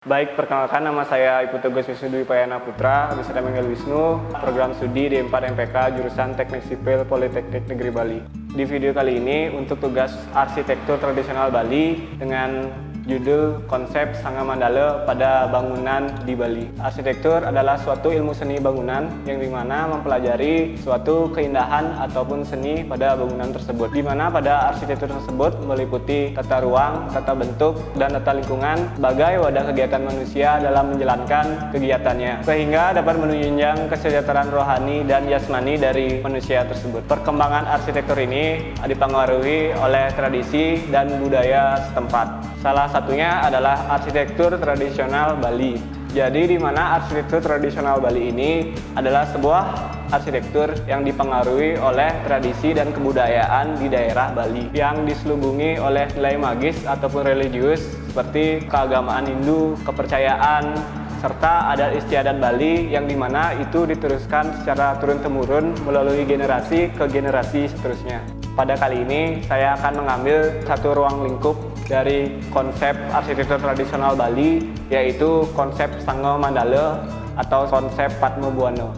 Baik, perkenalkan nama saya Ibu Teguh Wisnu Dwi Payana Putra, bisa dipanggil Wisnu, program studi D4 MPK jurusan Teknik Sipil Politeknik Negeri Bali. Di video kali ini untuk tugas arsitektur tradisional Bali dengan judul konsep Sangga Mandala pada bangunan di Bali. Arsitektur adalah suatu ilmu seni bangunan yang dimana mempelajari suatu keindahan ataupun seni pada bangunan tersebut. Dimana pada arsitektur tersebut meliputi tata ruang, tata bentuk, dan tata lingkungan sebagai wadah kegiatan manusia dalam menjalankan kegiatannya, sehingga dapat menunjang kesejahteraan rohani dan jasmani dari manusia tersebut. Perkembangan arsitektur ini dipengaruhi oleh tradisi dan budaya setempat. Salah satunya adalah arsitektur tradisional Bali. Jadi di mana arsitektur tradisional Bali ini adalah sebuah arsitektur yang dipengaruhi oleh tradisi dan kebudayaan di daerah Bali yang diselubungi oleh nilai magis ataupun religius seperti keagamaan Hindu, kepercayaan, serta adat istiadat Bali yang dimana itu diteruskan secara turun-temurun melalui generasi ke generasi seterusnya. Pada kali ini saya akan mengambil satu ruang lingkup dari konsep arsitektur tradisional Bali, yaitu konsep Sangga Mandala atau konsep Padmabuana.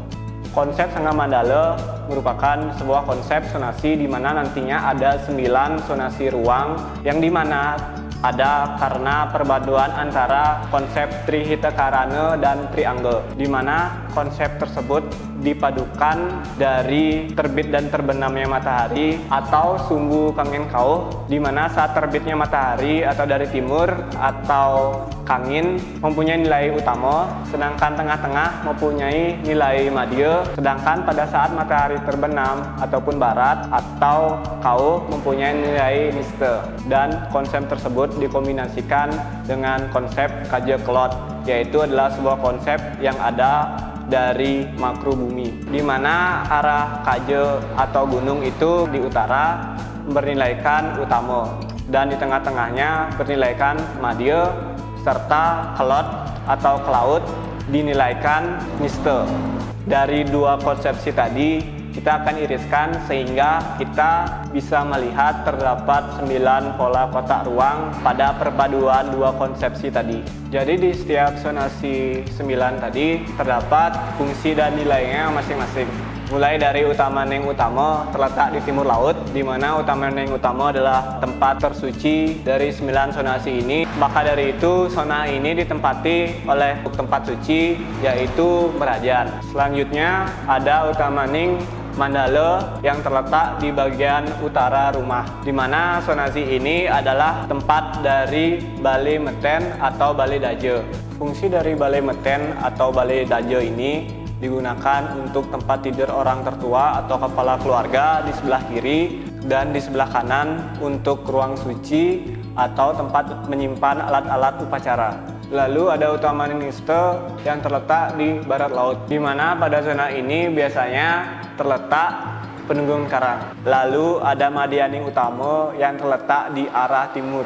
Konsep Sangga Mandala merupakan sebuah konsep sonasi di mana nantinya ada 9 sonasi ruang yang dimana ada karena perpaduan antara konsep Trihitakarana dan Triangga, di mana konsep tersebut dipadukan dari terbit dan terbenamnya matahari atau sumbu Kangin Kauh, di mana saat terbitnya matahari atau dari timur atau Kangin mempunyai nilai utama, sedangkan tengah-tengah mempunyai nilai madya, sedangkan pada saat matahari terbenam ataupun barat atau Kauh mempunyai nilai nista. Dan konsep tersebut dikombinasikan dengan konsep Kaja Kelot, yaitu adalah sebuah konsep yang ada dari makro bumi, di mana arah kaja atau gunung itu di utara bernilaikan utama dan di tengah-tengahnya bernilaikan madya, serta kelot atau ke laut dinilaikan nista. Dari dua konsepsi tadi kita akan iriskan sehingga kita bisa melihat terdapat 9 pola kotak ruang pada perpaduan dua konsepsi tadi. Jadi di setiap sonasi 9 tadi terdapat fungsi dan nilainya masing-masing. Mulai dari Utamaneng Utama terletak di timur laut, di mana Utamaneng Utama adalah tempat tersuci dari 9 sonasi ini. Maka dari itu zona ini ditempati oleh tempat suci, yaitu Merajan. Selanjutnya ada Utamaneng Mandala yang terletak di bagian utara rumah, di mana sonasi ini adalah tempat dari Balai Meten atau Balai Daja. Fungsi dari Balai Meten atau Balai Daja ini digunakan untuk tempat tidur orang tertua atau kepala keluarga di sebelah kiri, dan di sebelah kanan untuk ruang suci atau tempat menyimpan alat-alat upacara. Lalu ada Utamaneng Nista yang terletak di barat laut, di mana pada zona ini biasanya terletak Penunggung Karang. Lalu ada Madianing Utama yang terletak di arah timur.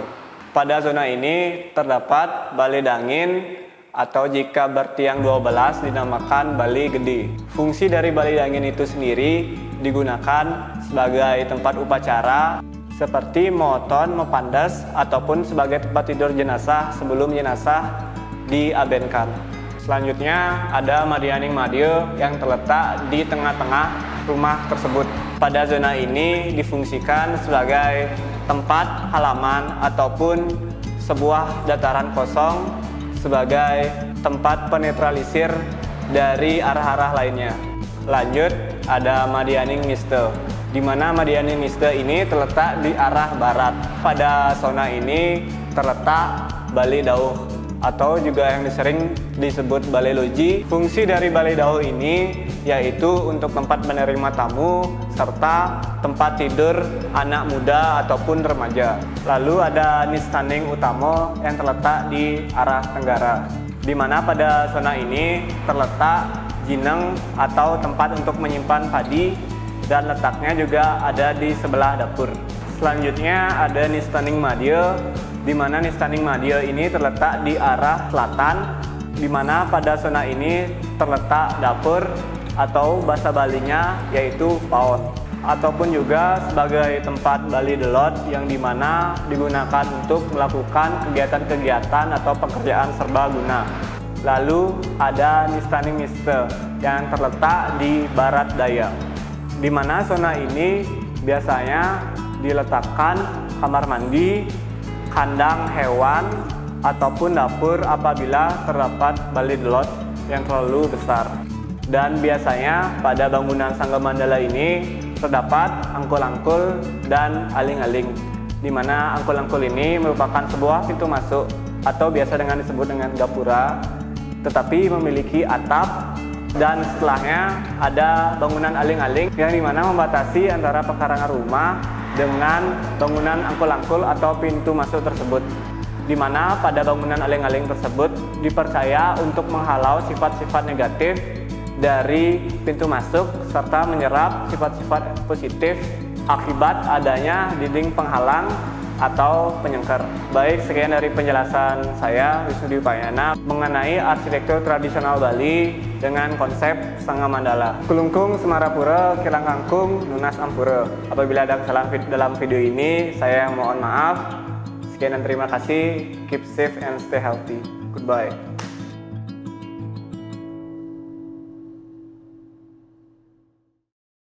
Pada zona ini terdapat Balai Dangin atau jika bertiang 12 dinamakan Balai Gede. Fungsi dari Balai Dangin itu sendiri digunakan sebagai tempat upacara seperti moton, mepandas, ataupun sebagai tempat tidur jenazah sebelum jenazah diabenkan. Selanjutnya ada Madianing Madya yang terletak di tengah-tengah rumah tersebut. Pada zona ini difungsikan sebagai tempat halaman ataupun sebuah dataran kosong sebagai tempat penetralisir dari arah-arah lainnya. Lanjut ada Madianing Nista, di mana Madianing Nista ini terletak di arah barat. Pada zona ini terletak Balai Dauh atau juga yang sering disebut Balai Loji. Fungsi dari Balai Dauh ini yaitu untuk tempat menerima tamu serta tempat tidur anak muda ataupun remaja. Lalu ada Nistaneng Utama yang terletak di arah tenggara, di mana pada zona ini terletak Jineng atau tempat untuk menyimpan padi, dan letaknya juga ada di sebelah dapur. Selanjutnya ada Nistaneng Madya, di mana Nistaneng Madya ini terletak di arah selatan, di mana pada zona ini terletak dapur atau bahasa Balinya yaitu paon. ataupun juga sebagai tempat Bali Delot yang dimana digunakan untuk melakukan kegiatan-kegiatan atau pekerjaan serbaguna. Lalu ada Nistani Miste yang terletak di barat daya, di mana zona ini biasanya diletakkan kamar mandi, kandang hewan, ataupun dapur apabila terdapat Bali Delot yang terlalu besar. Dan biasanya pada bangunan Sangga Mandala ini terdapat angkul-angkul dan aling-aling, di mana angkul-angkul ini merupakan sebuah pintu masuk atau biasa disebut dengan gapura, tetapi memiliki atap, dan setelahnya ada bangunan aling-aling yang dimana membatasi antara pekarangan rumah dengan bangunan angkul-angkul atau pintu masuk tersebut, di mana pada bangunan aling-aling tersebut dipercaya untuk menghalau sifat-sifat negatif dari pintu masuk serta menyerap sifat-sifat positif akibat adanya dinding penghalang atau penyengker. Baik, sekian dari penjelasan saya, Wisnu Dwi Payana, mengenai arsitektur tradisional Bali dengan konsep Sangga Mandala. Kulungkung Semarapura, Kilang Kangkung, Nunas Ampura. Apabila ada kesalahan dalam video ini, saya mohon maaf. Sekian dan terima kasih. Keep safe and stay healthy. Goodbye.